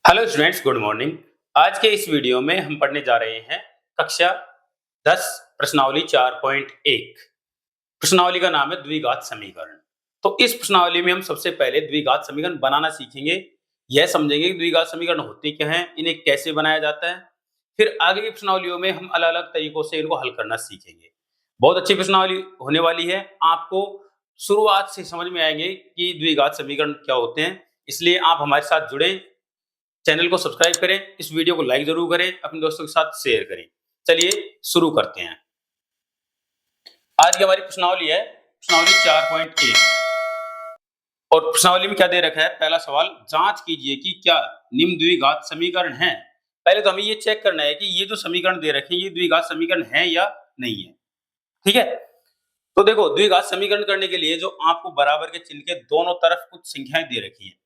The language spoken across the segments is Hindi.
Hello students, good morning. आज के इस वीडियो में हम पढ़ने जा रहे हैं कक्षा 10 प्रश्नावली 4.1। प्रश्नावली का नाम है द्विघात समीकरण। तो इस प्रश्नावली में हम सबसे पहले द्विघात समीकरण बनाना सीखेंगे। यह समझेंगे कि द्विघात समीकरण होते क्या हैं, इन्हें कैसे बनाया जाता है। फिर आगे की प्रश्नावलियों में हम अलग अलग तरीकों से इनको हल करना सीखेंगे। बहुत अच्छी प्रश्नावली होने वाली है। आपको शुरुआत से समझ में आएंगे कि द्विघात समीकरण क्या होते हैं। इसलिए आप हमारे साथ जुड़े, चैनल को सब्सक्राइब करें, इस वीडियो को लाइक जरूर करें, अपने दोस्तों के साथ शेयर करें। चलिए शुरू करते हैं। आज की हमारी प्रश्नावली है प्रश्नावली 4.1 और प्रश्नावली में क्या दे रखा है। पहला सवाल, जांच कीजिए कि क्या निम्न द्विघात समीकरण हैं। पहले तो हमें ये चेक करना है कि ये जो समीकरण दे रखे हैं ये द्विघात समीकरण है या नहीं है। ठीक है, तो देखो द्विघात समीकरण करने के लिए जो आपको बराबर के चिन्ह के दोनों तरफ कुछ संख्याएं दे रखी हैं,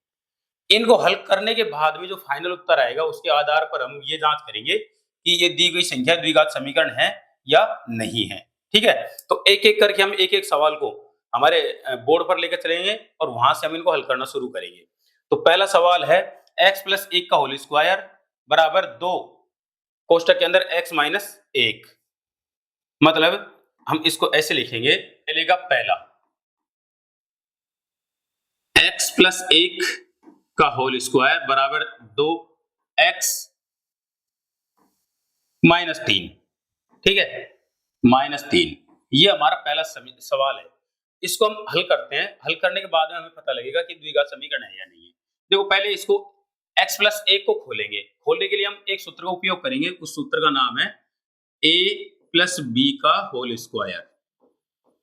इनको हल करने के बाद में जो फाइनल उत्तर आएगा उसके आधार पर हम ये जांच करेंगे कि ये दी गई संख्या द्विघात समीकरण है या नहीं है। ठीक है, तो एक एक करके हम एक एक सवाल को हमारे बोर्ड पर लेकर चलेंगे और वहां से हम इनको हल करना शुरू करेंगे। तो पहला सवाल है x प्लस 1 का होल स्क्वायर बराबर 2 कोष्टक के अंदर x माइनस 1। मतलब हम इसको ऐसे लिखेंगे, चलेगा पहला x प्लस 1 का होल स्क्वायर बराबर 2x माइनस 3। ठीक है, माइनस 3, ये हमारा पहला सवाल है। इसको हम हल करते हैं। हल करने के बाद में हमें पता लगेगा कि द्विघात समीकरण है या नहीं है। देखो पहले इसको x प्लस 1 को खोलेंगे। खोलने के लिए हम एक सूत्र का उपयोग करेंगे। उस सूत्र का नाम है a प्लस बी का होल स्क्वायर।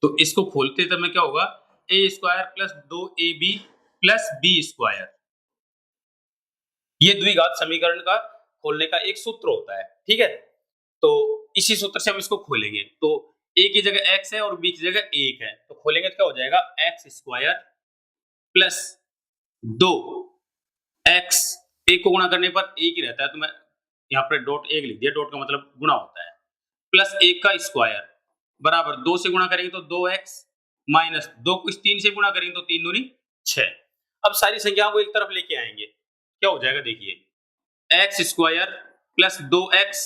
तो इसको खोलते समय क्या होगा, a square plus 2ab plus B square. ये द्विघात समीकरण का खोलने का एक सूत्र होता है। ठीक है, तो इसी सूत्र से हम इसको खोलेंगे। तो a की जगह x है और b की जगह 1 है, तो खोलेंगे तो क्या हो जाएगा, x स्क्वायर प्लस 2x, 1 को गुणा करने पर 1 ही रहता है, तो मैं यहाँ पर डॉट 1 लिख दिया। डॉट का मतलब गुणा होता है। प्लस 1 का स्क्वायर बराबर 2 से गुणा करेंगे तो 2x माइनस 2 को 3 से गुणा करेंगे तो 3 दूनी 6। अब सारी संख्याओं को एक तरफ लेके आएंगे, क्या हो जाएगा देखिए, x स्क्वायर प्लस 2x,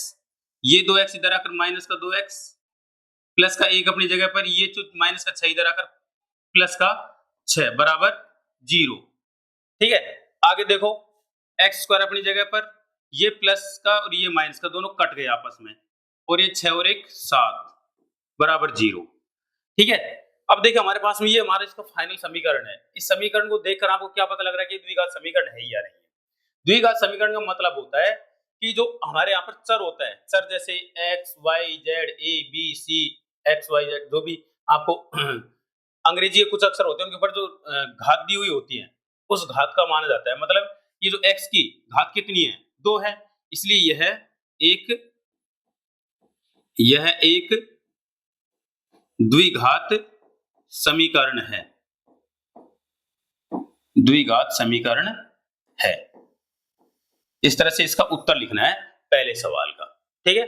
ये 2x इधर आकर माइनस का 2x प्लस का 1 अपनी जगह पर, ये जो माइनस का 6 इधर आकर प्लस का 6 बराबर 0। ठीक है, आगे देखो x स्क्वायर अपनी जगह पर, ये प्लस का और ये माइनस का दोनों कट गए आपस में, और ये 6 और 1 7 बराबर 0। ठीक है, अब देखिए हमारे पास में ये हमारा इसका फाइनल समीकरण है। इस समीकरण को देखकर आपको क्या पता लग रहा है कि द्विघात समीकरण है या नहीं है। द्विघात समीकरण का मतलब होता है कि जो हमारे यहाँ पर चर होता है, चर जैसे x y z a b c x y z, जो भी आपको अंग्रेजी के कुछ अक्षर होते हैं उनके ऊपर जो घात दी हुई होती है, उस घात का माना जाता है। मतलब ये जो x की घात कितनी है, 2 है, इसलिए यह एक द्विघात समीकरण है। द्विघात समीकरण है। इस तरह से इसका उत्तर लिखना है पहले सवाल का। ठीक है,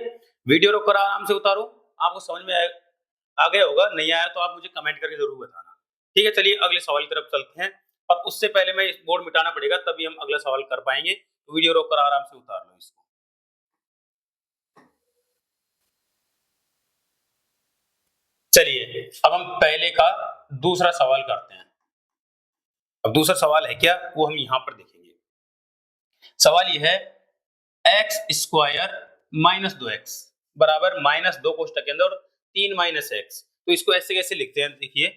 वीडियो रोककर आराम से उतारो। आपको समझ में आ गया होगा, नहीं आया तो आप मुझे कमेंट करके जरूर बताना। ठीक है, चलिए अगले सवाल की तरफ चलते हैं। और उससे पहले मैं इस बोर्ड मिटाना पड़ेगा, तभी हम अगला सवाल कर पाएंगे। तो वीडियो रोककर आराम से उतार लो इसको। चलिए अब हम पहले का दूसरा सवाल करते हैं। अब दूसरा सवाल है क्या, वो हम यहां पर देखेंगे। सवाल ये है x स्क्वायर माइनस 2x बराबर माइनस 2 कोष्टक के अंदर 3 माइनस x। तो इसको ऐसे कैसे लिखते हैं, देखिए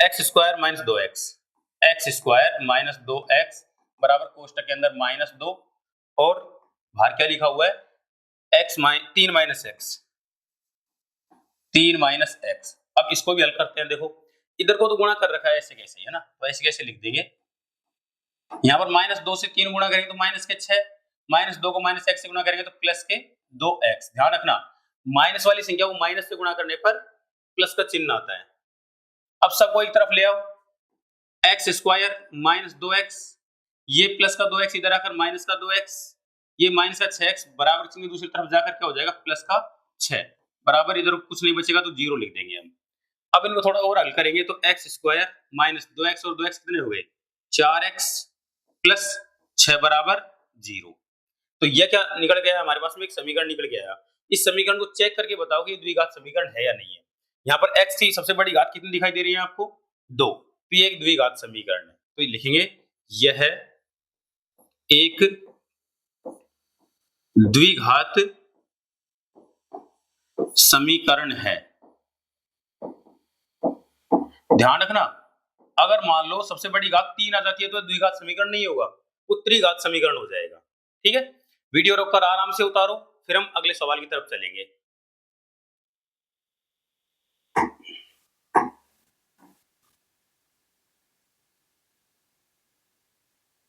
x square minus 2x, x square minus 2x बराबर कोष्टक के अंदर माइनस 2 और बाहर क्या लिखा हुआ है, 3 माइनस x, 3 माइनस x। अब इसको भी हल करते हैं। देखो इधर को तो गुणा कर रखा है, ऐसे कैसे है ना, तो ऐसे कैसे लिख देंगे। यहाँ पर माइनस 2 से 3 गुणा करेंगे तो माइनस के 6, माइनस 2 को माइनस x से गुणा करेंगे तो प्लस के 2x। ध्यान रखना माइनस वाली संख्या को माइनस से गुणा करने पर प्लस का चिन्ह आता है। अब सबको एक तरफ ले आओ, x स्क्वायर माइनस 2x, ये प्लस का 2x इधर आकर माइनस का 2x, ये माइनस का 6x बराबर चिन्ह दूसरी तरफ जाकर क्या हो जाएगा, प्लस का 6 बराबर, इधर कुछ नहीं बचेगा तो 0 लिख देंगे हम। अब इनको थोड़ा और हल करेंगे तो x स्क्वायर माइनस 2x और 2x कितने हो गए, 4x प्लस 6 बराबर 0। तो यह क्या निकल गया, हमारे पास में एक समीकरण निकल गया। इस समीकरण को चेक करके बताओ कि द्विघात समीकरण है या नहीं है। यहाँ पर x की सबसे बड़ी घात कितनी दिखाई दे रही है आपको, 2, तो ये एक द्विघात समीकरण है। तो लिखेंगे यह एक द्विघात समीकरण है। ध्यान रखना, अगर मान लो सबसे बड़ी घात 3 आ जाती है तो द्विघात समीकरण नहीं होगा, वो त्रिघात समीकरण हो जाएगा। ठीक है, वीडियो रोककर आराम से उतारो, फिर हम अगले सवाल की तरफ चलेंगे।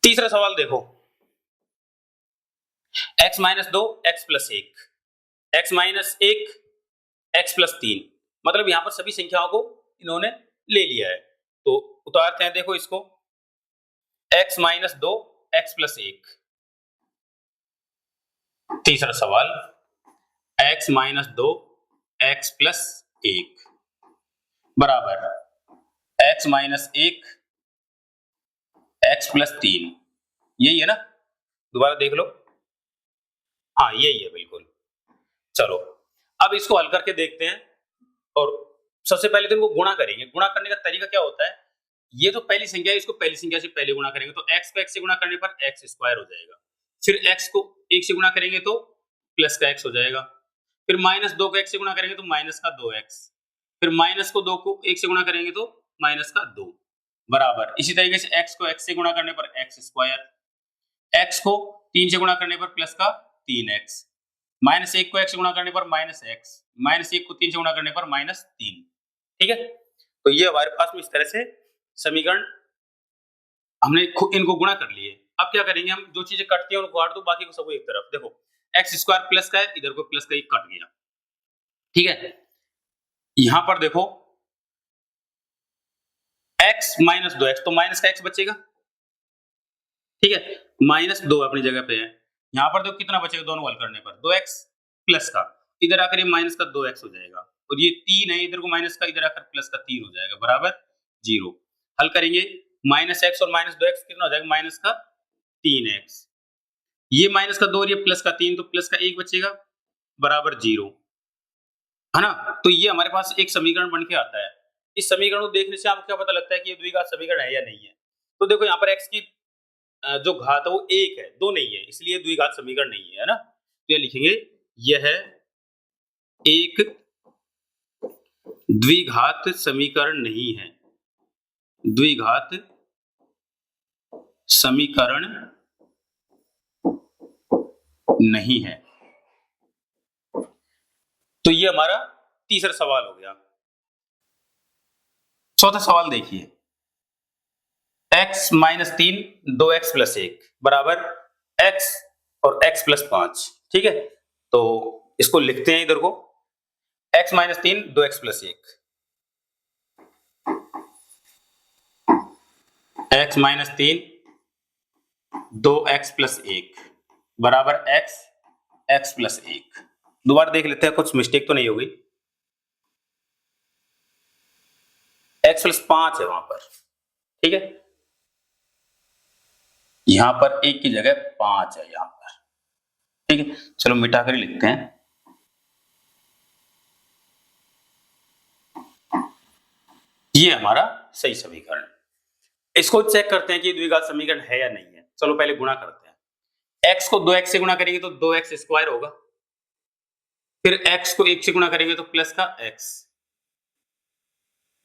तीसरा सवाल देखो, x minus 2 x plus 1, x minus 1 x plus 3, मतलब यहां पर सभी संख्याओं को इन्होंने ले लिया है। तो उतारते हैं, देखो इसको, x माइनस 2 x प्लस 1। तीसरा सवाल, x माइनस 2 x प्लस 1 बराबर x माइनस 1 x प्लस 3। यही है ना, दोबारा देख लो, हाँ यही है बिल्कुल। चलो अब इसको हल करके देखते हैं। और सबसे पहले तो इनको गुणा करेंगे। गुणा करने का तरीका क्या होता है, ये जो पहली संख्या है इसको पहली संख्या से पहले गुणा करेंगे, तो x को x से गुणा करने पर x स्क्वायर हो जाएगा। फिर x को 1 से गुणा करेंगे तो प्लस का x हो जाएगा। फिर माइनस 2 को x से गुणा करेंगे तो माइनस का 2x। फिर माइनस को 2 को 1 से गुणा करेंगे तो माइनस का 2 बराबर। इसी तरीके से x को x से गुणा करने पर x स्क्वायर, x को 3 से गुणा करने पर प्लस का 3x, माइनस 1 को x से गुणा करने पर माइनस x, माइनस 1 को 3 से गुणा करने पर माइनस 3। ठीक है, तो ये हमारे पास में इस तरह से समीकरण हमने इनको गुणा कर लिए। अब क्या करेंगे, हम जो चीजें कटती हैं उनको काट दो, बाकी को सबको एक तरफ। देखो एक्स स्क्वायर प्लस का है, इधर को प्लस का 1 कट गया। ठीक है, यहां पर देखो x माइनस 2x, तो माइनस का x बचेगा। ठीक है, माइनस 2 अपनी जगह पे है। यहां पर देखो कितना बचेगा, दोनों हल करने पर 2x प्लस का, इधर आकर ये माइनस का 2x हो जाएगा, और ये 3 है, इधर को माइनस का, इधर आकर प्लस का 3 हो जाएगा बराबर 0। हल करेंगे, माइनस x और माइनस 2x कितना हो जाएगा, माइनस का 3x, ये माइनस का 2 और ये प्लस का 3, तो प्लस का 1 बचेगा बराबर 0, है ना। तो ये हमारे पास एक समीकरण बन के आता है। इस समीकरण को देखने से आपको क्या पता लगता है कि ये द्विघात समीकरण है या नहीं है। तो देखो यहाँ पर x की जो घात है वो 1 है, 2 नहीं है, इसलिए द्विघात समीकरण नहीं है ना। तो ये लिखेंगे यह एक द्विघात समीकरण नहीं है, द्विघात समीकरण नहीं है। तो ये हमारा तीसरा सवाल हो गया। चौथा सवाल देखिए, x माइनस 3 2x प्लस 1 बराबर x और x प्लस 5। ठीक है, तो इसको लिखते हैं इधर को, x minus 3 2x plus 1, x minus 3 2x plus 1 बराबर x प्लस 1। दोबारा देख लेते हैं, कुछ मिस्टेक तो नहीं होगी। x प्लस 5 है वहां पर, ठीक है, यहां पर 1 की जगह 5 है यहां पर। ठीक है, चलो मिटा कर लिखते हैं, ये हमारा सही समीकरण। इसको चेक करते हैं कि द्विघात समीकरण है या नहीं है। चलो पहले गुणा करते हैं, x को 2x से गुणा करेंगे तो 2x स्क्वायर होगा, फिर x को 1 से गुणा करेंगे तो प्लस का x,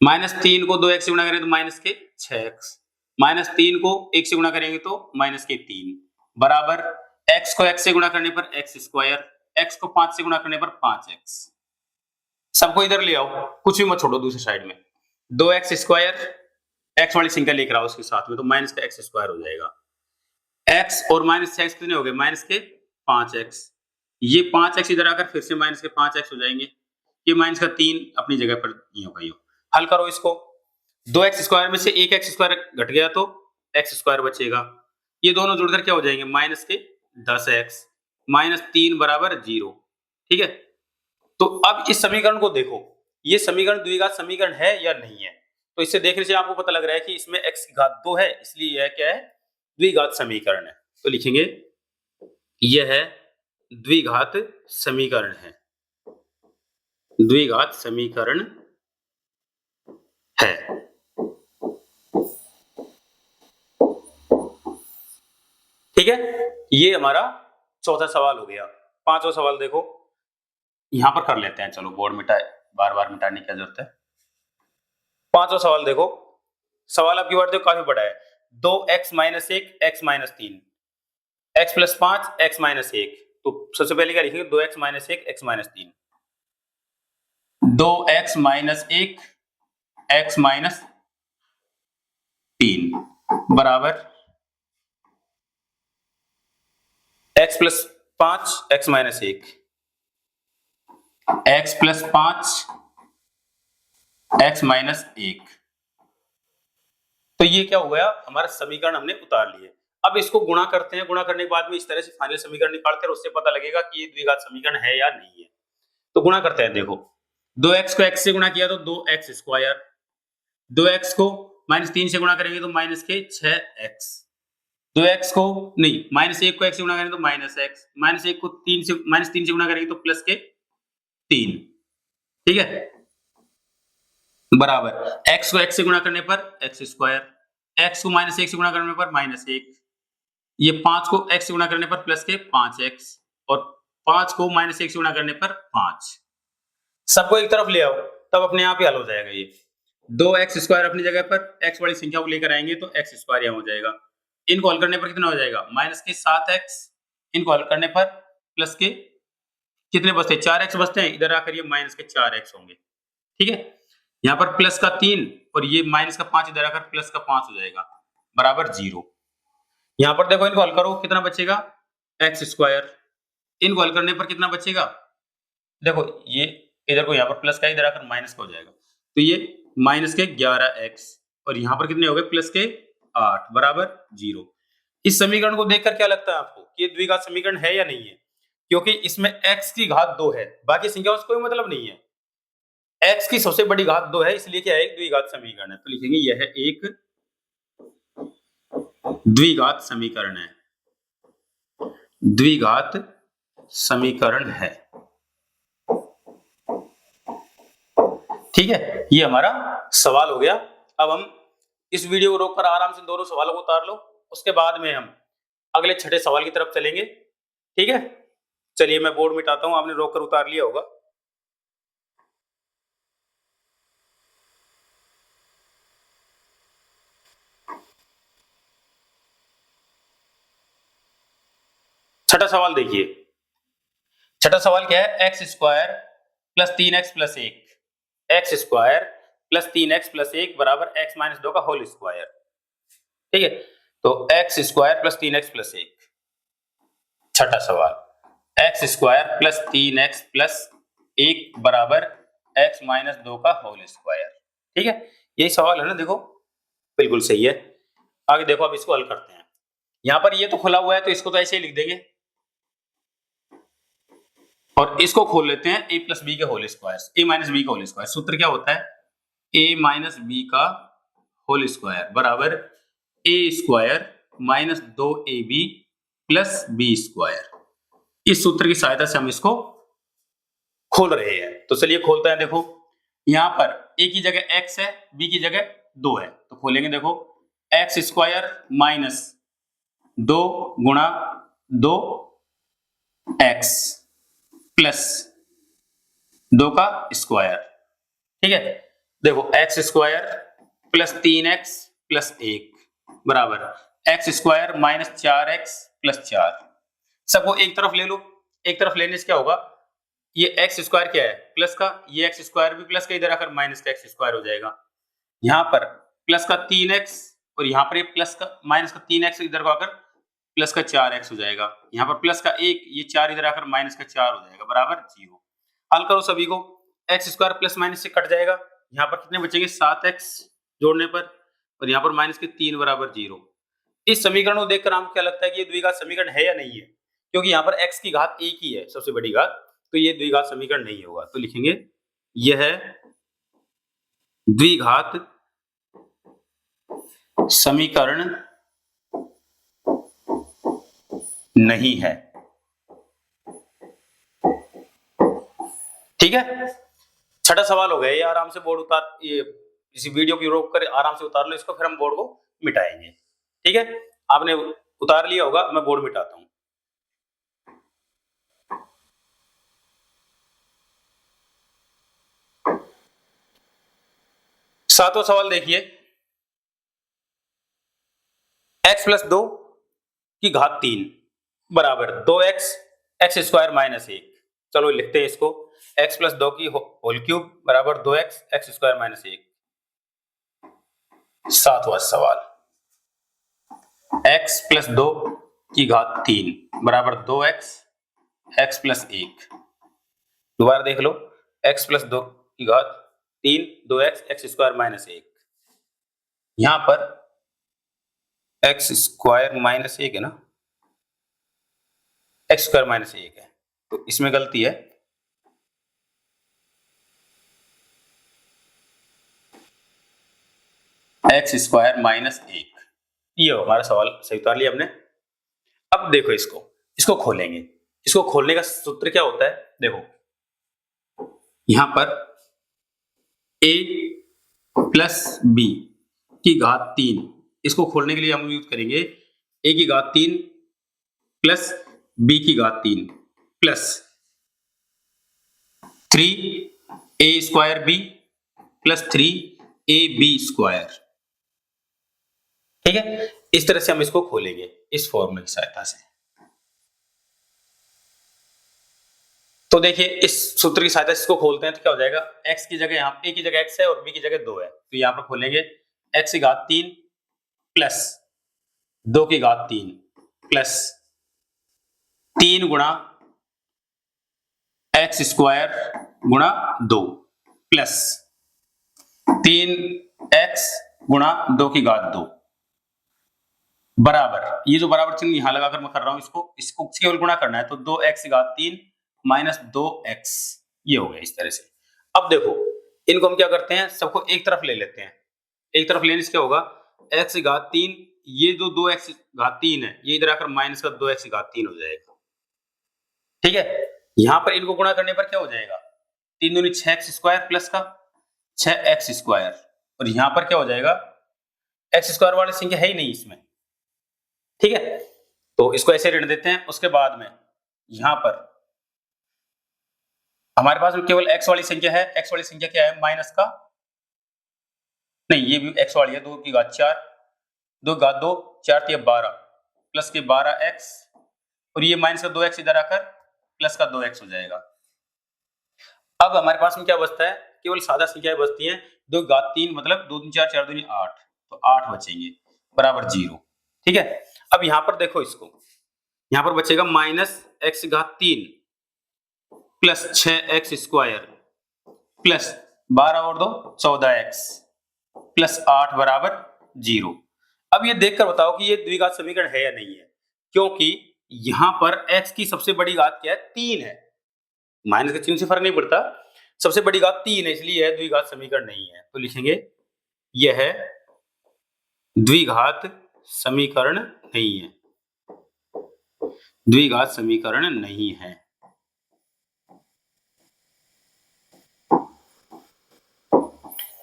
माइनस 3 को 2x से गुणा करेंगे तो माइनस के 6x, माइनस 3 को 1 से गुणा करेंगे तो माइनस के 3 बराबर x को x से गुणा करने पर x स्क्वायर, x को 5 से गुणा करने पर 5x। सबको इधर ले आओ, कुछ भी मत छोड़ो दूसरी साइड में। 2x स्क्वायर, x वाली संख्या लेकर आओ उसके साथ में, तो माइनस का x स्क्वायर हो जाएगा। x और माइनस 6x कितने हो गए, माइनस के 5x, ये 5x इधर आकर फिर से माइनस के 5x हो जाएंगे, ये माइनस का 3 अपनी जगह पर यूं का यूं। हल करो इसको, 2x स्क्वायर में से 1x स्क्वायर घट गया तो x स्क्वायर बचेगा, ये दोनों जुड़कर क्या हो जाएंगे, माइनस के 10x, माइनस 3 बराबर 0। ठीक है, तो अब इस समीकरण को देखो, ये समीकरण द्विघात समीकरण है या नहीं है। तो इससे देखने से आपको पता लग रहा है कि इसमें x की घात 2 है, इसलिए यह क्या है, द्विघात समीकरण है। तो लिखेंगे यह द्विघात समीकरण है, द्विघात समीकरण है। ठीक है, ये हमारा चौथा सवाल हो गया। पांचवा सवाल देखो, यहां पर कर लेते हैं, चलो बोर्ड मिटाए, बार बार मिटाने की क्या जरूरत है। पांचवा सवाल देखो, सवाल आपकी बार देखो काफी बड़ा है। 2x minus 1 x minus 3 x plus 5 x minus 1। तो सबसे पहले क्या लिखेंगे, 2x minus 1 x minus 3, 2x minus 1 x minus 3 बराबर x plus 5 x minus 1, x plus 5 x minus 1। तो ये क्या हो गया, हमारा समीकरण हमने उतार लिए। अब इसको गुणा करते हैं, गुणा करने के बाद में इस तरह से फाइनल समीकरण निकालते हैं, उससे पता लगेगा कि ये द्विघात समीकरण है या नहीं है। तो गुणा करते हैं, देखो 2x को x से गुणा किया तो 2x स्क्वायर, 2x को माइनस 3 से गुणा करेंगे तो माइनस के 6x, 2x को नहीं माइनस 1 को x से गुणा करेंगे तो माइनस x, माइनस 1 को 3 से माइनस 3 से गुणा करेंगे तो प्लस के 3। ठीक है, बराबर x को x से गुणा करने पर x स्क्वायर, x को माइनस 1 से गुणा करने पर माइनस 1, ये 5 को x से गुणा करने पर प्लस के 5x, और 5 को माइनस 1 से गुणा करने पर 5। सबको एक तरफ ले आओ, तब अपने आप ही हल हो जाएगा। ये 2x स्क्वायर अपनी जगह पर, x वाली संख्या को लेकर आएंगे तो x स्क्वायर यहां हो जाएगा। इनको हल करने पर कितना हो जाएगा, माइनस के 7x, इनको हल करने पर प्लस के कितने बचते हैं, 4x बचते हैं, इधर आकर ये माइनस के 4x होंगे। ठीक है, यहाँ पर प्लस का 3 और ये माइनस का 5 इधर आकर प्लस का 5 हो जाएगा, बराबर 0। यहाँ पर देखो इनको हल करो, कितना बचेगा, x स्क्वायर, इनको हल करने पर कितना बचेगा, देखो ये इधर को यहाँ पर प्लस का इधर आकर माइनस का हो जाएगा, तो ये माइनस के 11x और यहाँ पर कितने हो गए, प्लस के 8 बराबर 0। इस समीकरण को देखकर क्या लगता है आपको कि ये द्विघात समीकरण है या नहीं है, क्योंकि इसमें x की घात 2 है, बाकी संख्याओं से कोई मतलब नहीं है, x की सबसे बड़ी घात 2 है, इसलिए क्या है, एक द्विघात समीकरण है। तो लिखेंगे यह एक द्विघात समीकरण है, द्विघात समीकरण है। ठीक है, ये हमारा सवाल हो गया। अब हम इस वीडियो को रोककर आराम से दोनों सवालों को उतार लो, उसके बाद में हम अगले छठे सवाल की तरफ चलेंगे। ठीक है, चलिए मैं बोर्ड मिटाता हूं, आपने रोककर उतार लिया होगा। छठा सवाल देखिए, छठा सवाल क्या है, x square plus 3x plus 1, x square plus 3x plus 1 बराबर x माइनस 2 का होल स्क्वायर। ठीक है, तो x square plus 3x plus 1, छठा सवाल, x square plus 3x plus 1 बराबर x माइनस 2 का होल स्क्वायर। ठीक है, यही सवाल है ना, देखो बिल्कुल सही है। आगे देखो, अब इसको हल करते हैं। यहां पर ये तो खुला हुआ है तो इसको तो ऐसे ही लिख देंगे, और इसको खोल लेते हैं a प्लस बी के whole square, a minus B का होल स्क्वायर। सूत्र क्या होता है, a माइनस बी का होल स्क्वायर बराबर a square minus 2ab plus B square. इस सूत्र की सहायता से हम इसको खोल रहे हैं, तो चलिए खोलते हैं। देखो यहां पर a की जगह x है, b की जगह 2 है, तो खोलेंगे। देखो एक्स स्क्वायर माइनस 2 गुणा 2x प्लस 2 का स्क्वायर। ठीक है, देखो x square plus 3x plus 1 बराबर x square minus 4x plus 4। सबको एक तरफ ले लो, एक तरफ लेने से क्या होगा, ये एक्स स्क्वायर क्या है, प्लस का, ये एक्स स्क्वायर भी प्लस का, इधर आकर माइनस का एक्स स्क्वायर हो जाएगा। यहाँ पर प्लस का 3x और यहाँ पर ये प्लस का माइनस का 3x इधर को आकर प्लस का 4x हो जाएगा। यहाँ पर प्लस का 1, ये 4 इधर आकर माइनस का 4 हो जाएगा, बराबर 0। हल करो सभी को, एक्स स्क्वायर प्लस माइनस से कट जाएगा, यहाँ पर कितने बचेंगे, 7x जोड़ने पर, और यहाँ पर माइनस के 3 बराबर 0। इस समीकरण को देखकर आपको क्या लगता है कि ये द्विघात समीकरण है या नहीं है, क्योंकि यहाँ पर x की घात 1 ही है, सबसे बड़ी घात, तो ये द्विघात समीकरण नहीं होगा। तो लिखेंगे यह द्विघात समीकरण नहीं है। ठीक है, छठा सवाल हो गया ये। आराम से बोर्ड उतार, ये इसी वीडियो की रोक कर आराम से उतार लो इसको, फिर हम बोर्ड को मिटाएंगे। ठीक है, आपने उतार लिया होगा, मैं बोर्ड मिटाता हूं। सातवां सवाल देखिए, x प्लस 2 की घात 3 बराबर 2x एक्स स्क्वायर माइनस 1। चलो लिखते हैं इसको, x प्लस 2 की होल क्यूब बराबर 2x एक्स स्क्वायर माइनस 1। सातवां सवाल, x प्लस 2 की घात 3 बराबर 2x एक्स प्लस 1। दोबारा देख लो, x प्लस 2 की घात 3 2x एक्स स्क्वायर माइनस 1। यहां पर एक्स स्क्वायर माइनस 1 है ना, एक्स स्क्वायर माइनस 1 है, तो इसमें गलती है। एक्स स्क्वायर माइनस 1, ये हमारा सवाल सही उतार लिया हमने। अब देखो इसको, इसको खोलेंगे। इसको खोलने का सूत्र क्या होता है, देखो यहां पर a प्लस बी की घात 3, इसको खोलने के लिए हम यूज करेंगे a की घात 3 प्लस b की घात 3 plus 3a square b plus 3ab square. ठीक है, इस तरह से हम इसको खोलेंगे इस फॉर्मूले की सहायता से। तो देखिए इस सूत्र की सहायता से इसको खोलते हैं तो क्या हो जाएगा, x की जगह, यहाँ a की जगह x है और b की जगह 2 है, तो यहाँ पर खोलेंगे x की घात 3 प्लस 2 की घात 3 प्लस 3 गुणा एक्स स्क्वायर गुणा 2 प्लस 3x गुणा 2 की घात 2 बराबर, ये जो बराबर चिन्ह यहां लगाकर मैं कर रहा हूं, इसको केवल गुणा करना है, तो 2x की घात 3 माइनस 2x, ये हो गया इस तरह से। अब देखो इनको हम क्या करते हैं, सबको एक तरफ ले लेते हैं। एक तरफ लेने से क्या होगा, x की घात 3, ये जो 2x की घात 3 है ये इधर आकर माइनस का 2x की घात 3 हो जाएगा। ठीक है, यहां पर इनको गुणा करने पर क्या हो जाएगा, 3 दूनी 6x स्क्वायर प्लस का 6x स्क्वायर, और यहां पर क्या हो जाएगा, x स्क्वायर वाली संख्या है ही नहीं इसमें। ठीक है, तो इसको ऐसे ऋण देते हैं। उसके बाद में यहां पर हमारे पास केवल x वाली संख्या है, x वाली संख्या क्या है, माइनस का, नहीं ये भी x वाली है, 2 की घात 4, 2 की घात 2, 4 3 12 प्लस के 12x, और ये माइनस का 2x इधर आकर प्लस का 2x हो जाएगा। अब हमारे पास में क्या बचता है, केवल सादा संख्याएं बचती हैं, 2 की घात 3 मतलब 2 3 4 4 दूनी 8, तो 8 बचेंगे बराबर 0। ठीक है, अब यहां पर देखो इसको, यहां पर बचेगा माइनस एक्स की घात 3 प्लस 6x स्क्वायर प्लस 12 और 2 14x प्लस 8 बराबर 0। अब ये देखकर बताओ कि ये द्विघात समीकरण है या नहीं है, क्योंकि यहां पर x की सबसे बड़ी घात क्या है, 3 है, माइनस के चिन्ह से फर्क नहीं पड़ता, सबसे बड़ी घात 3 है, इसलिए यह द्विघात समीकरण नहीं है। तो लिखेंगे यह द्विघात समीकरण नहीं है, द्विघात समीकरण नहीं है।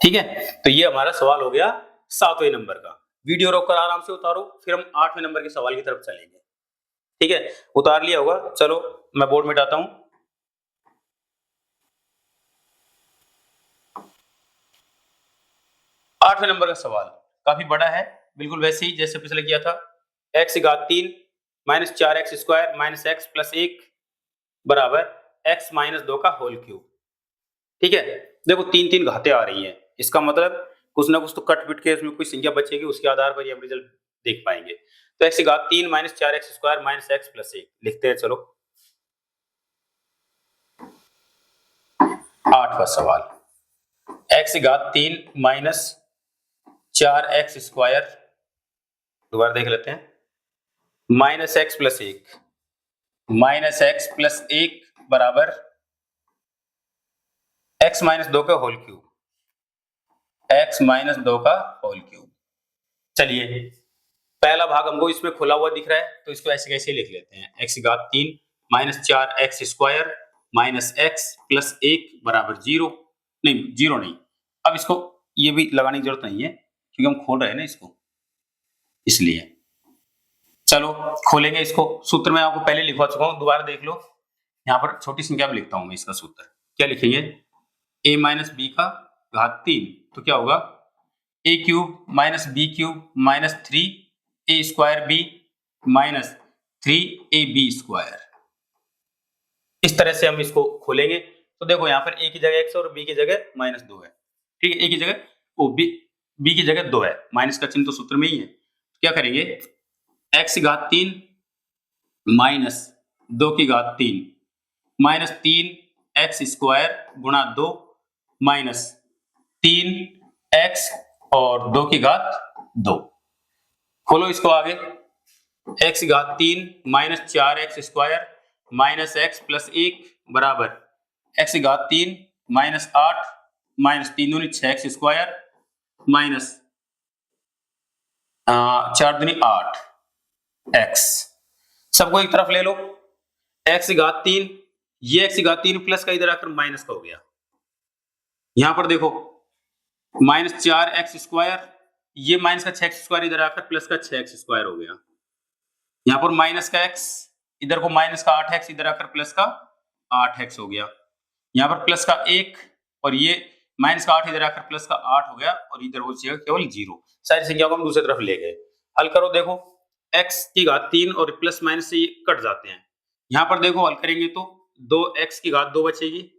ठीक है, तो ये हमारा सवाल हो गया 7वें नंबर का। वीडियो रोककर आराम से उतारो, फिर हम 8वें नंबर के सवाल की तरफ चलेंगे। ठीक है, उतार लिया होगा, चलो मैं बोर्ड मिटाता हूं। आठवें नंबर का सवाल काफी बड़ा है, बिल्कुल वैसे ही जैसे पिछले किया था, x की घात 3 minus 4x square minus x plus 1 बराबर x माइनस 2 का होल क्यूब। ठीक है, देखो 3 3 घातें आ रही हैं, इसका मतलब कुछ ना कुछ तो कट पिट के उसमें कोई संख्या बचेगी, उसके आधार पर हम रिजल्ट देख पाएंगे। तो x की घात 3 minus 4x square minus x plus 1 लिखते हैं। चलो 8वां सवाल, x की घात 3 माइनस 4x स्क्वायर, दोबारा देख लेते हैं, minus x plus 1 minus x plus 1 बराबर x माइनस 2 का होल क्यूब, x माइनस 2 का होल क्यूब। चलिए पहला भाग हमको इसमें खुला हुआ दिख रहा है, तो इसको ऐसे कैसे लिख लेते हैं, x की घात 3 minus 4x square minus x plus 1 बराबर 0, नहीं 0 नहीं, अब इसको ये भी लगाने की जरूरत नहीं है क्योंकि हम खोल रहे हैं ना इसको, इसलिए चलो खोलेंगे इसको। सूत्र में आपको पहले लिखवा चुका हूं, दोबारा देख लो। यहाँ पर छोटी संख्या में लिखता हूं मैं इसका सूत्र, क्या लिखेंगे, a माइनस बी का घात 3, तो क्या होगा a cube minus B cube minus 3 a square B minus 3ab square. इस तरह से हम इसको खोलेंगे। तो देखो यहाँ पर a की जगह x और b की जगह -2 है, ठीक है, a की जगह b की जगह 2 है, माइनस का चिन्ह तो सूत्र में ही है। क्या करेंगे, x की घात 3 माइनस 2 की घात 3 माइनस 3x स्क्वायर गुणा 2 माइनस 3x और 2 की घात 2। खोलो इसको आगे, x की घात 3 minus 4x square minus x plus 1 बराबर x की घात 3 माइनस 8 माइनस 3 दूनी 6x स्क्वायर माइनस 4 दूनी 8x। सबको एक तरफ ले लो, x की घात 3, ये x की घात 3 प्लस का इधर आकर माइनस का हो गया। यहां पर देखो माइनस 4x स्क्वायर, ये माइनस का 6x स्क्वायर इधर आकर प्लस का 6x स्क्वायर हो गया। यहां पर माइनस का x, इधर को माइनस का 8x इधर आकर प्लस का 8x हो गया। यहां पर प्लस का 1 और ये माइनस का 8 इधर आकर प्लस का 8 हो गया और इधर हो जाएगा केवल 0। सारी संख्याओं को हम दूसरी तरफ ले गए। हल करो, देखो x की घात 3 और प्लस माइनस से ये कट जाते हैं। यहां पर देखो हल करेंगे तो 2x की घात 2 बचेगी,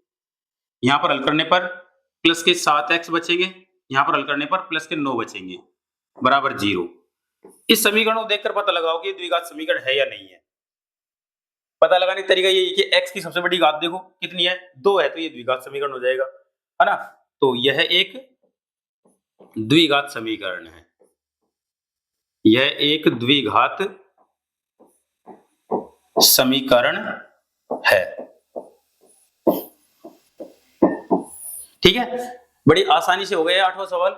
यहां पर हल करने पर प्लस के 7x बचेंगे, यहां पर हल करने पर प्लस के 9 बचेंगे बराबर 0। इस समीकरण को देखकर पता लगाओ कि द्विघात समीकरण है या नहीं है। पता लगाने का तरीका ये है कि x की सबसे बड़ी घात देखो कितनी है, 2 है, तो ये द्विघात समीकरण हो जाएगा, है ना। तो यह एक द्विघात समीकरण है, यह एक द्विघात समीकरण है, ठीक है। बड़ी आसानी से हो गया 8वां सवाल।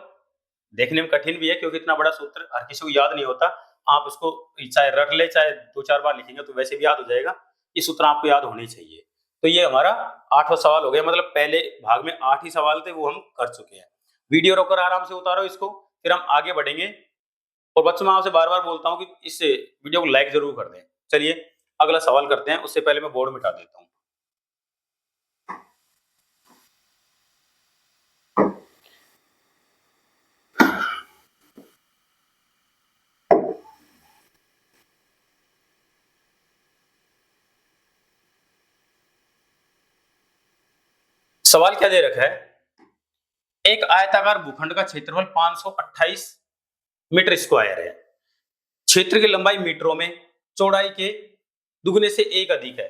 देखने में कठिन भी है क्योंकि इतना बड़ा सूत्र हर किसी को याद नहीं होता। आप उसको चाहे रट ले चाहे 2-4 बार लिखेंगे तो वैसे भी याद हो जाएगा। ये सूत्र आपको याद होने चाहिए। तो ये हमारा 8वां सवाल हो गया, मतलब पहले भाग में 8 ही सवाल थे, वो हम कर चुके हैं। वीडियो रोककर आराम से उतारो इसको, फिर हम आगे बढ़ेंगे। और बच्चों मैं आपसे बार बार बोलता हूँ कि इस वीडियो को लाइक जरूर कर दें। चलिए अगला सवाल करते हैं, उससे पहले मैं बोर्ड मिटा देता हूँ। सवाल क्या दे रखा है, एक आयताकार भूखंड का क्षेत्रफल 528 मीटर स्क्वायर है, क्षेत्र की लंबाई मीटरों में, चौड़ाई के दुगने से 1 अधिक है।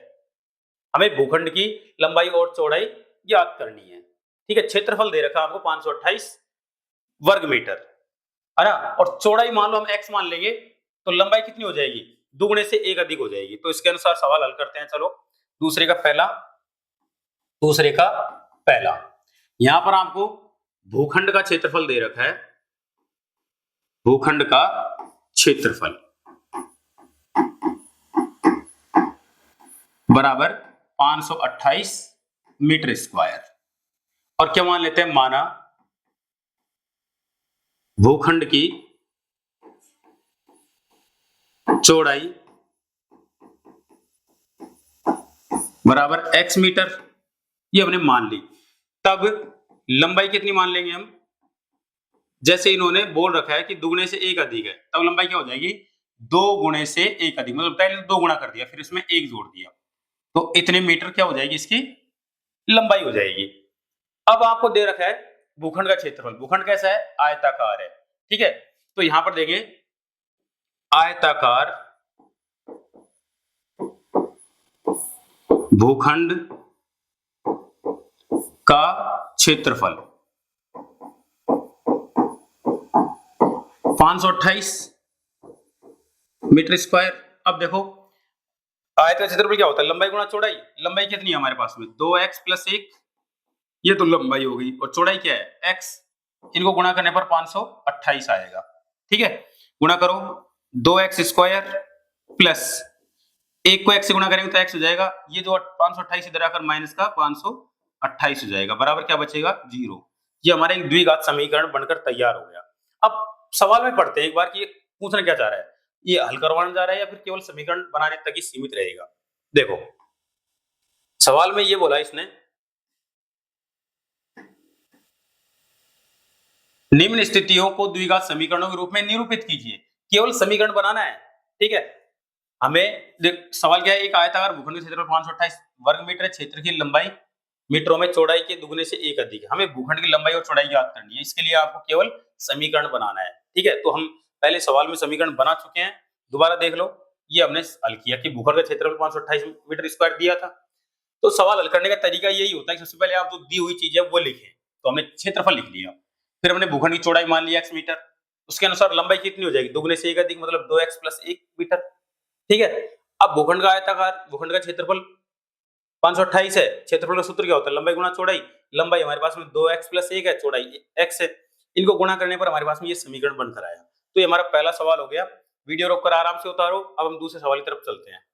हमें भूखंड की लंबाई और चौड़ाई ज्ञात करनी है, ठीक है। क्षेत्रफल दे रखा है आपको 528 वर्ग मीटर, है ना, और चौड़ाई मान लो हम x मान लेंगे तो लंबाई कितनी हो जाएगी, दुगने से 1 अधिक हो जाएगी। तो इसके अनुसार सवाल हल करते हैं। चलो दूसरे का पहला, यहां पर आपको भूखंड का क्षेत्रफल दे रखा है, भूखंड का क्षेत्रफल बराबर 528 मीटर स्क्वायर, और क्या मान लेते हैं, माना भूखंड की चौड़ाई बराबर x मीटर, ये हमने मान ली। तब लंबाई कितनी मान लेंगे हम, जैसे इन्होंने बोल रखा है कि दुगने से 1 अधिक है, तब लंबाई क्या हो जाएगी, 2 गुणे से 1 अधिक, मतलब पहले 2 गुणा कर दिया फिर इसमें 1 जोड़ दिया, तो इतने मीटर क्या हो जाएगी, इसकी लंबाई हो जाएगी। अब आपको दे रखा है भूखंड का क्षेत्रफल, भूखंड कैसा है, आयताकार है, ठीक है। तो यहां पर देखें आयताकार भूखंड का क्षेत्रफल 528 मीटर स्क्वायर। अब देखो आयत का क्षेत्रफल क्या होता है, लंबाई गुणा चौड़ाई। लंबाई कितनी है हमारे पास में, 2x प्लस 1, ये तो लंबाई हो गई, और चौड़ाई क्या है x, इनको गुणा करने पर 528 आएगा, ठीक है। गुणा करो 2x स्क्वायर प्लस एक को x से गुणा करेंगे तो x हो जाएगा, ये जो 528 इधर आकर माइनस का 528 हो जाएगा, बराबर क्या बचेगा 0। ये हमारा एक द्विघात समीकरण बनकर तैयार हो गया। अब सवाल में पढ़ते हैं एक बार कि ये पूछना क्या चाह रहा है, ये हल करवाना जा रहा है या फिर केवल समीकरण बनाने तक ही सीमित रहेगा। देखो सवाल में ये बोला इसने, निम्न स्थितियों को द्विघात समीकरणों के रूप में निरूपित कीजिए। केवल समीकरण बनाना है, ठीक है। हमें सवाल क्या है, एक आयताकार भूखंड का क्षेत्रफल 528 वर्ग मीटर, क्षेत्र की लंबाई मीटरों में चौड़ाई के दुगने से एक अधिक है। हमें भूखंड की लंबाई और चौड़ाई ज्ञात करनी है, इसके लिए आपको केवल समीकरण बनाना है, ठीक है। तो हम पहले सवाल में समीकरण बना चुके हैं, दोबारा देख लो। ये हमने हल किया कि भूखंड का क्षेत्रफल 528 मीटर स्क्वायर दिया था। तो सवाल हल करने का तरीका यही होता है कि सबसे पहले आप जो दी हुई चीज है वो लिखें। तो हमने क्षेत्रफल लिख लिया, फिर हमने भूखंड की चौड़ाई मान लिया x मीटर, उसके अनुसार लंबाई कितनी हो जाएगी, दुगने से एक अधिक मतलब 2x + 1 मीटर, ठीक है। अब भूखंड का आयताकार, भूखंड का क्षेत्रफल 528 है, क्षेत्रफल का सूत्र क्या होता है, लंबाई गुणा चौड़ाई। लंबाई हमारे पास में 2x + 1 है, चौड़ाई x है, इनको गुणा करने पर हमारे पास में ये समीकरण बनकर आया। तो ये हमारा पहला सवाल हो गया। वीडियो रोककर आराम से उतारो। अब हम दूसरे सवाल की तरफ चलते हैं।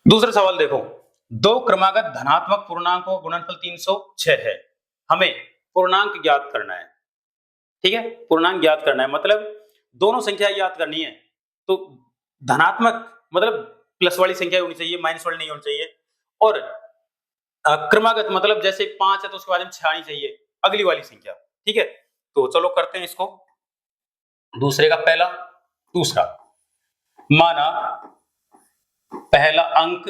दूसरा सवाल देखो, दो क्रमागत धनात्मक पूर्णांकों का गुणनफल 306 है, हमें पूर्णांक ज्ञात करना है, ठीक है। पूर्णांक ज्ञात करना है मतलब दोनों संख्या ज्ञात करनी है। तो धनात्मक मतलब प्लस वाली संख्या होनी चाहिए, माइनस वाली नहीं होनी चाहिए। और क्रमागत मतलब जैसे 5 है तो उसके बाद में 6 आनी चाहिए, अगली वाली संख्या, ठीक है। तो चलो करते हैं इसको, दूसरे का पहला दूसरा। माना पहला अंक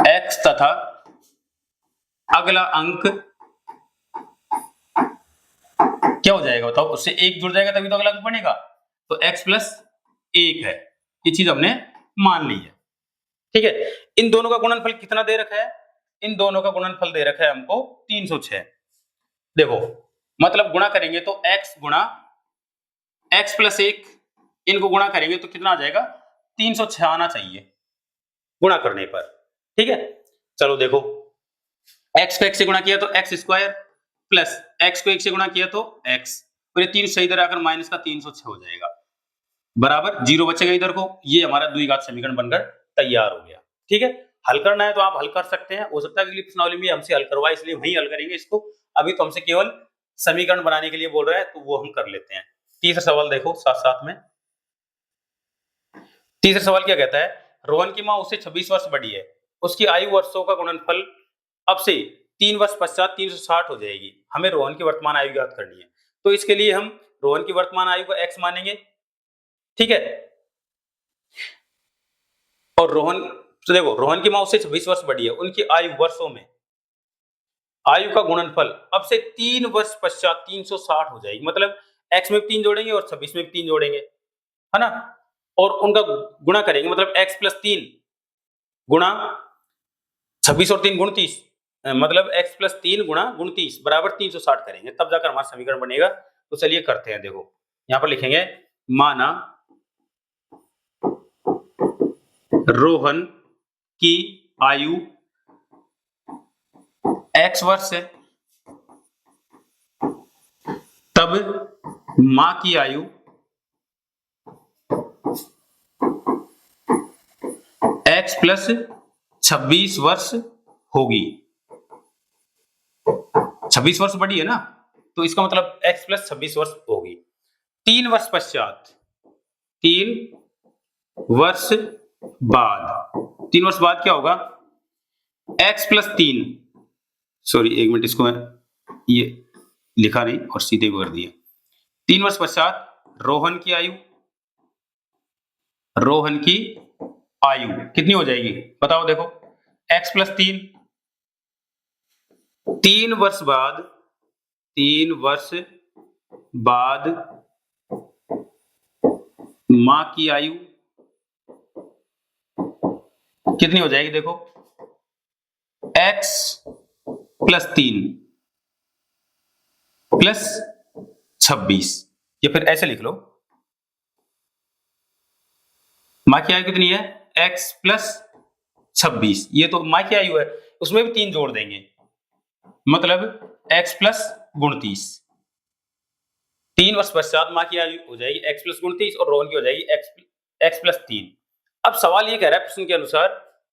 x तथा अगला अंक क्या हो जाएगा बताओ, उससे एक जुड़ जाएगा तभी तो अगला अंक बनेगा। तो x + 1 है, ये चीज हमने मान ली है, ठीक है। इन दोनों का गुणनफल कितना दे रखा है, इन दोनों का गुणनफल दे रखा है हमको 306। देखो मतलब गुणा करेंगे तो x गुणा x + 1, इनको गुणा करेंगे तो कितना आ जाएगा, 306 आना चाहिए गुणा करने पर, ठीक है। चलो देखो, x को x से गुणा किया तो x² प्लस x को 1 से गुणा किया तो x, और ये 3 सही इधर आकर माइनस का 306 हो जाएगा, बराबर 0 बचेगा इधर को। ये हमारा द्विघात समीकरण बनकर तैयार हो गया, ठीक है। हल करना है तो आप हल कर सकते हैं, हो सकता है अगली प्रश्नावली में हमसे हल करवाए इसलिए वही हल करेंगे इसको। अभी तो हमसे केवल समीकरण बनाने के लिए बोल रहा है तो वो हम कर लेते हैं। तीसरा सवाल देखो साथ साथ में। तीसरा सवाल क्या कहता है, रोहन की मां उससे 26 वर्ष बड़ी है, उसकी आयु वर्षों का गुणनफल अब से 3 वर्ष पश्चात 360 हो जाएगी। हमें रोहन की वर्तमान आयु ज्ञात करनी है। तो इसके लिए हम रोहन की वर्तमान आयु को x मानेंगे, ठीक है। और रोहन, तो देखो रोहन की मां उससे 26 वर्ष बड़ी है, उनकी आयु वर्षों में आयु का गुणनफल अब से 3 वर्ष पश्चात 360 हो जाएगी। मतलब x में 3 जोड़ेंगे और 26 में 3 जोड़ेंगे, है ना, और उनका गुणा करेंगे, मतलब x + 3 गुणा 26 और 3 29, मतलब x + 3 गुणा 29 बराबर 360 करेंगे, तब जाकर हमारा समीकरण बनेगा। तो चलिए करते हैं। देखो यहां पर लिखेंगे, माना रोहन की आयु x वर्ष है, तब मां की आयु x + 26 वर्ष होगी। 26 वर्ष बड़ी है ना, तो इसका मतलब x + 26 वर्ष होगी। 3 वर्ष पश्चात, 3 वर्ष बाद, 3 वर्ष बाद क्या होगा, x + 3, सॉरी एक मिनट, इसको मैं ये लिखा नहीं और सीधे कर दिया। 3 वर्ष पश्चात रोहन की आयु, रोहन की आयु कितनी हो जाएगी बताओ। देखो x + 3, 3 वर्ष बाद, 3 वर्ष बाद मां की आयु कितनी हो जाएगी, देखो x + 3 + 26, या फिर ऐसे लिख लो, मां की आयु कितनी है, x + 26, ये तो मां की आयु है, उसमें भी 3 जोड़ देंगे, मतलब x प्लस 29। 3 वर्ष पश्चात माँ की आयु हो जाएगी x प्लस 29 और रोहन की हो जाएगी x प्लस 3। अब सवाल ये कह रहा है प्रश्न के अनुसार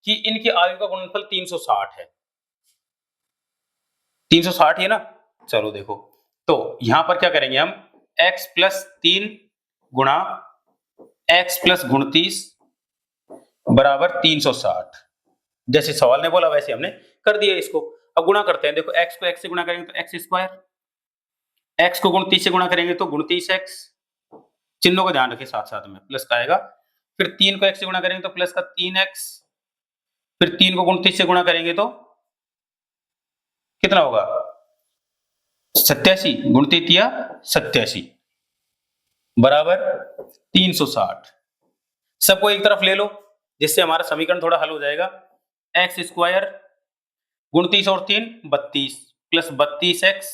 कि इनकी आयु का गुणनफल 360 है। 360 है ना। चलो देखो, तो यहां पर क्या करेंगे हम, x प्लस 3 गुणा x प्लस 29 बराबर 360। जैसे सवाल ने बोला वैसे हमने कर दिया इसको। अब गुणा करते हैं, देखो x को x से गुणा करेंगे तो x स्क्वायर, x को 29 से गुणा करेंगे तो 29x, चिन्हों का ध्यान रखें साथ साथ में, प्लस का आएगा। फिर 3 को x से गुणा करेंगे तो प्लस का 3x, फिर 3 को 29 से गुणा करेंगे तो कितना होगा, 87, 87 बराबर 360। सबको एक तरफ ले लो जिससे हमारा समीकरण थोड़ा हल हो जाएगा। एक्स स्क्वायर 29 और 3 32 प्लस 32x,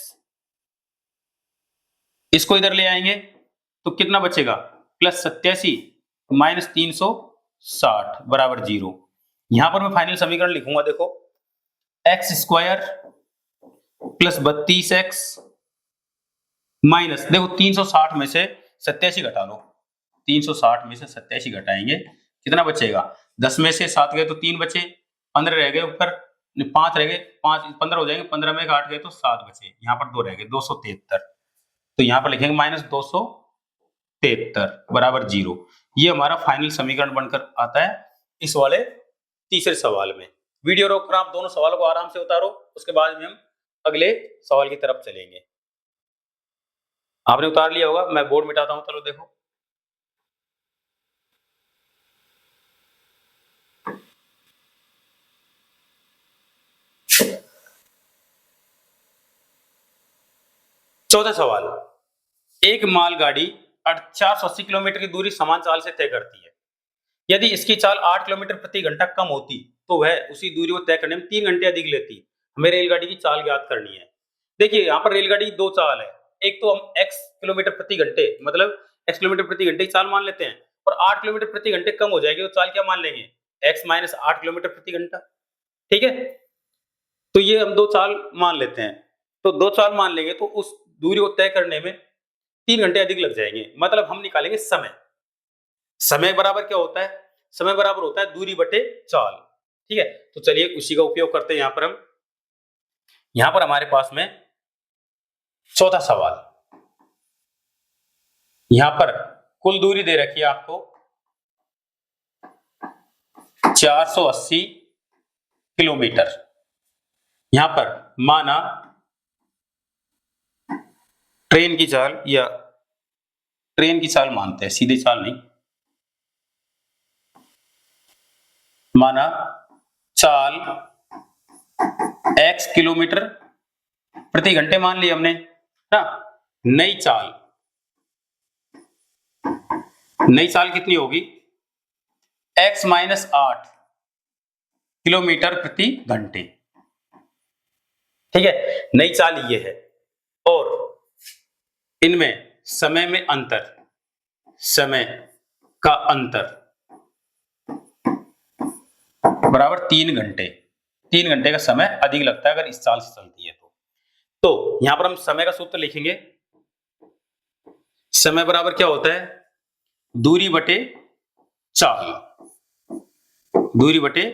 इसको इधर ले आएंगे तो कितना बचेगा, प्लस 87 माइनस 360 बराबर 0। यहां पर मैं फाइनल समीकरण लिखूंगा, देखो x square plus 32x minus, देखो 360 में से 87 घटा लो, 360 में से 87 घटाएंगे कितना बचेगा, 10 में से 7 गए तो 3 बचे, 15 रह गए ऊपर, 5 रह गए, 5 15 हो जाएंगे, 15 में 8 गए तो 7 बचे, यहाँ पर 2 रह गए, 273। तो यहाँ पर लिखेंगे माइनस 273 बराबर 0। ये हमारा फाइनल समीकरण बनकर आता है इस वाले तीसरे सवाल में। वीडियो रोककर आप दोनों सवालों को आराम से उतारो, उसके बाद में हम अगले सवाल की तरफ चलेंगे। आपने उतार लिया होगा, मैं बोर्ड मिटाता हूं, चलो देखो। चौथा सवाल, एक मालगाड़ी 480 किलोमीटर की दूरी समान चाल से तय करती है। यदि इसकी चाल 8 किलोमीटर प्रति घंटा कम होती तो वह उसी दूरी को तय करने में 3 घंटे अधिक लेती। हमें रेलगाड़ी की चाल ज्ञात करनी है। देखिए यहाँ पर रेलगाड़ी दो चाल है, एक तो हम x किलोमीटर प्रति घंटे मतलब x किलोमीटर प्रति घंटे की चाल मान लेते हैं, और 8 किलोमीटर प्रति घंटे कम हो जाएगी तो चाल क्या मान लेंगे, x माइनस 8 किलोमीटर प्रति घंटा। ठीक है, तो ये हम दो चाल मान लेते हैं, तो दो चाल मान लेंगे तो उस दूरी को तय करने में 3 घंटे अधिक लग जाएंगे। मतलब हम निकालेंगे समय, समय बराबर क्या होता है, समय बराबर होता है दूरी बटे चाल। ठीक है, तो चलिए उसी का उपयोग करते हैं। यहां पर हमारे पास में चौथा सवाल, यहां पर कुल दूरी दे रखी है आपको 480 किलोमीटर। यहां पर माना ट्रेन की चाल, या ट्रेन की चाल मानते हैं, सीधी चाल नहीं, माना चाल x किलोमीटर प्रति घंटे मान ली हमने ना। नई चाल कितनी होगी, x माइनस 8 किलोमीटर प्रति घंटे। ठीक है, नई चाल ये है, और इनमें समय में अंतर, समय का अंतर बराबर 3 घंटे। 3 घंटे का समय अधिक लगता है अगर इस चाल से चलती है तो यहां पर हम समय का सूत्र लिखेंगे। समय बराबर क्या होता है, दूरी बटे चाल, दूरी बटे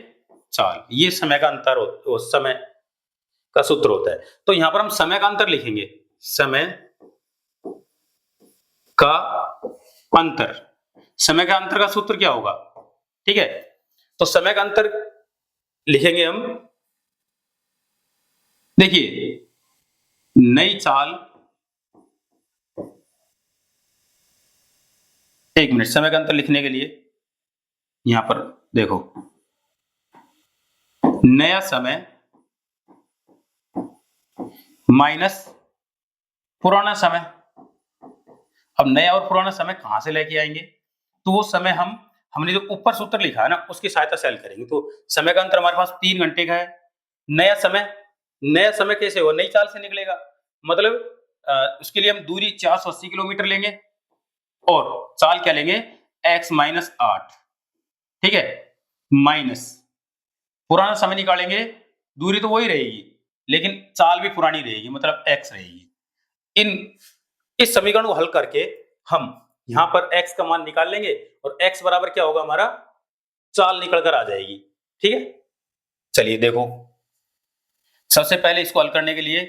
चाल, ये समय का अंतर हो, समय का सूत्र होता है। तो यहां पर हम समय का अंतर लिखेंगे, समय का अंतर, समय का अंतर का सूत्र क्या होगा। ठीक है, तो समय का अंतर लिखेंगे हम, देखिए नई चाल, एक मिनट, समय का अंतर लिखने के लिए यहां पर देखो, नया समय माइनस पुराना समय। अब नया और पुराना समय कहां से लेके आएंगे, तो वो समय हमने जो ऊपर सूत्र लिखा है ना उसकी सहायता से हल करेंगे। तो समय का अंतर हमारे पास 3 घंटे का है। नया समय कैसे होगा, नई चाल से निकलेगा, मतलब उसके लिए हम दूरी 480 किलोमीटर लेंगे और चाल क्या लेंगे, x माइनस 8। ठीक है, माइनस पुराना समय निकालेंगे, दूरी तो वही रहेगी, लेकिन चाल भी पुरानी रहेगी, मतलब x रहेगी। इस समीकरण को हल करके हम यहां पर x का मान निकाल लेंगे और x बराबर क्या होगा, हमारा चाल निकल कर आ जाएगी। ठीक है, चलिए देखो, सबसे पहले इसको हल करने के लिए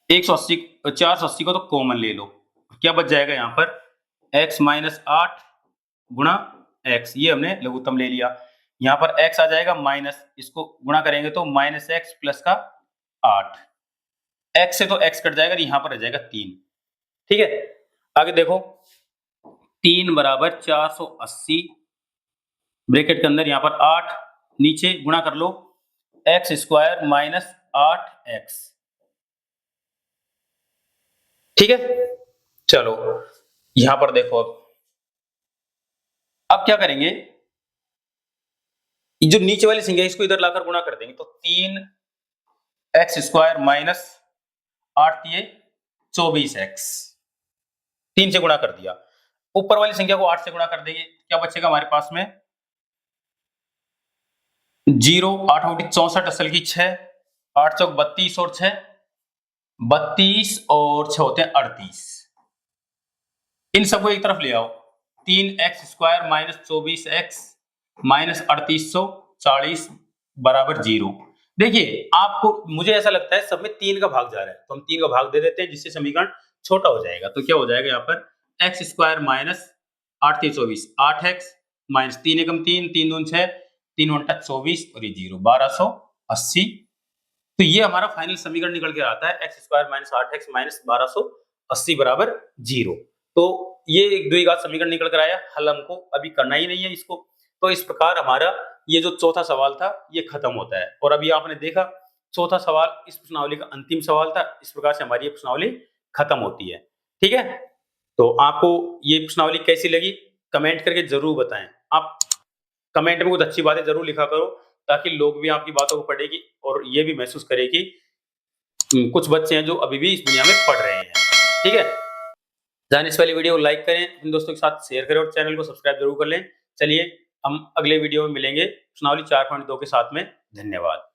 180 480 को तो कॉमन ले लो, क्या बच जाएगा यहाँ पर x माइनस 8 गुणा x, ये हमने लघुत्तम ले लिया। यहाँ पर x आ जाएगा माइनस, इसको गुणा करेंगे तो माइनस x प्लस का 8, x से तो x कट जाएगा, यहाँ पर रह जाएगा 3। ठीक है, आगे देखो 3 बराबर 480 ब्रैकेट के अंदर यहाँ पर 8 नीचे गुणा कर लो, x स्क्वायर माइनस 8x। ठीक है, चलो यहां पर देखो, अब क्या करेंगे, जो नीचे वाली संख्या इसको इधर लाकर गुणा कर देंगे तो 3x स्क्वायर माइनस 8 24x, 3 से गुणा कर दिया। ऊपर वाली संख्या को 8 से गुणा कर देंगे, क्या बचेगा हमारे पास में 0, 8 होगी 64 असल की 6, 8 चौक 32 और 6 32 और 6 होते हैं 38। इन सबको एक तरफ ले आओ, 3x square minus 24x minus 3840 बराबर 0। देखिए आपको, मुझे ऐसा लगता है सब में 3 का भाग जा रहा है, तो हम 3 का भाग दे देते हैं जिससे समीकरण छोटा हो जाएगा। तो क्या हो जाएगा यहाँ पर x square minus 8 3 24 8x minus 3 एकम 3 3 दून 6 3 उल्टा 24 और ये 0 1280। तो ये हमारा फाइनल समीकरण निकल के आता है x square minus 8x minus 1280 बराबर 0। तो ये एक द्विघात समीकरण निकल कर आया, हल हमको अभी करना ही नहीं है इसको। तो इस प्रकार हमारा ये जो चौथा सवाल था ये खत्म होता है। और अभी आपने देखा चौथा सवाल इस प्रश्नावली का अंतिम सवाल था। इस प्रकार से हमारी ये प्रश्नावली खत्म होती है। ठीक है, तो आपको ये प्रश्नावली कैसी लगी कमेंट करके जरूर बताएं। आप कमेंट में कुछ अच्छी बातें जरूर लिखा करो ताकि लोग भी आपकी बातों को पढ़ेगी और ये भी महसूस करे कि कुछ बच्चे हैं जो अभी भी इस दुनिया में पढ़ रहे हैं। ठीक है, जाने से पहले वीडियो को लाइक करें, अपने दोस्तों के साथ शेयर करें और चैनल को सब्सक्राइब जरूर कर लें। चलिए हम अगले वीडियो में मिलेंगे प्रश्नावली 4.2 के साथ में। धन्यवाद।